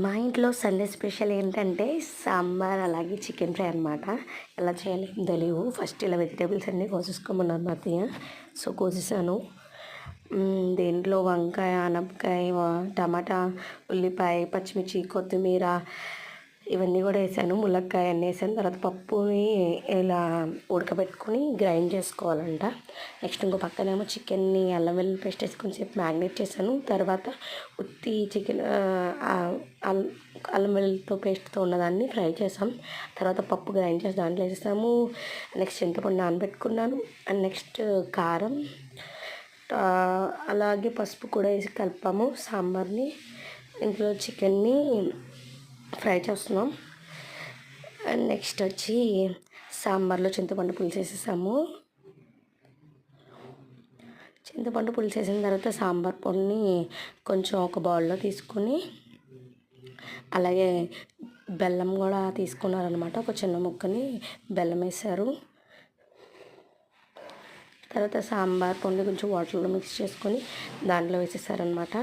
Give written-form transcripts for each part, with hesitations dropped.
మా ఇంట్లో Sunday special ఏంటంటే సాంబార్ అలాగే చికెన్ ఫ్రై అనమాట. ఎలా చేయాలో ఏం తెలియవు. ఫస్ట్ ఇలా వెజిటేబుల్స్ అన్నీ కోసేసుకోమన్నారు మా అత్తయ్య. సో కోసేసాను. దీంట్లో వంకాయ, ఆనపకాయ, టమాటా, ఉల్లిపాయ, పచ్చిమిర్చి, కొత్తిమీర ఇవన్నీ కూడా వేసాను. ములక్కాయ అన్నీ వేసాను. తర్వాత పప్పుని ఇలా ఉడకబెట్టుకుని గ్రైండ్ చేసుకోవాలంట. నెక్స్ట్ ఇంకో పక్కనేమో చికెన్ని అల్లం వెల్లుల్లి పేస్ట్ వేసి కొంచెంసేపు మ్యాగ్నేట్ చేశాను. తర్వాత ఉత్తి చికెన్ అల్లం వెల్లుల్లితో పేస్ట్తో ఉన్నదాన్ని ఫ్రై చేసాం. తర్వాత పప్పు గ్రైండ్ చేసి దాంట్లో వేసేసాము. నెక్స్ట్ చింతపండు నానబెట్టుకున్నాను. అండ్ నెక్స్ట్ కారం అలాగే పసుపు కూడా వేసి కలిపాము సాంబార్ని. ఇంట్లో చికెన్ని ఫ్రై చేస్తున్నాం. అండ్ నెక్స్ట్ వచ్చి సాంబార్లో చింతపండు పులుసు వేసేసాము. చింతపండు పులుసు వేసిన తర్వాత సాంబార్ పొడిని కొంచెం ఒక బౌల్లో తీసుకుని అలాగే బెల్లం కూడా తీసుకున్నారనమాట. ఒక చిన్న ముక్కని బెల్లం వేశారు. తర్వాత సాంబార్ పొడిని కొంచెం వాటర్లో మిక్స్ చేసుకొని దాంట్లో వేసేసారనమాట.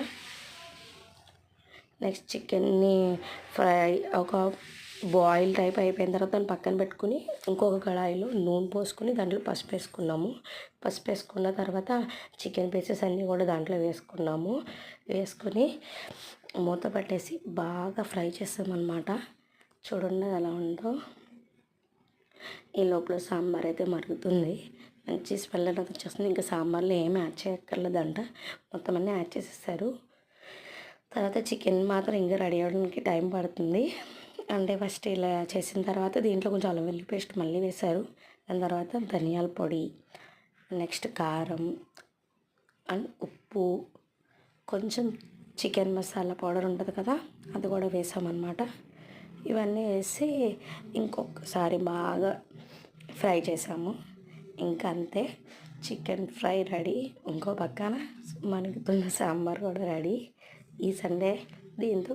నెక్స్ట్ చికెన్ని ఫ్రై ఒక బాయిల్ టైప్ అయిపోయిన తర్వాత దాన్ని పక్కన పెట్టుకుని ఇంకొక కడాయిలో నూనె పోసుకొని దాంట్లో పసుపు వేసుకున్నాము. పసుపు వేసుకున్న తర్వాత చికెన్ పీసెస్ అన్నీ కూడా దాంట్లో వేసుకున్నాము. వేసుకొని మూత పెట్టేసి బాగా ఫ్రై చేస్తామన్నమాట. చూడండి ఎలా ఉందో. ఈ లోపల సాంబార్ అయితే మరుగుతుంది. మంచి స్మెల్ అనేది వచ్చేస్తుంది. ఇంకా సాంబార్లో ఏమీ యాడ్ చేయక్కర్లేదంట. మొత్తం అన్నీ యాడ్ చేసేసారు. తర్వాత చికెన్ మాత్రం ఇంకా రెడీ అవ్వడానికి టైం పడుతుంది. అంటే ఫస్ట్ ఇలా చేసిన తర్వాత దీంట్లో కొంచెం అల్లం వెల్లుల్లి పేస్ట్ మళ్ళీ వేశారు. దాని తర్వాత ధనియాల పొడి, నెక్స్ట్ కారం అండ్ ఉప్పు, కొంచెం చికెన్ మసాలా పౌడర్ ఉంటుంది కదా, అది కూడా వేసామన్నమాట. ఇవన్నీ వేసి ఇంకొకసారి బాగా ఫ్రై చేసాము. ఇంకా అంతే, చికెన్ ఫ్రై రెడీ. ఇంకో పక్కన మనకి సాంబార్ కూడా రెడీ. ఈ సండే దీంతో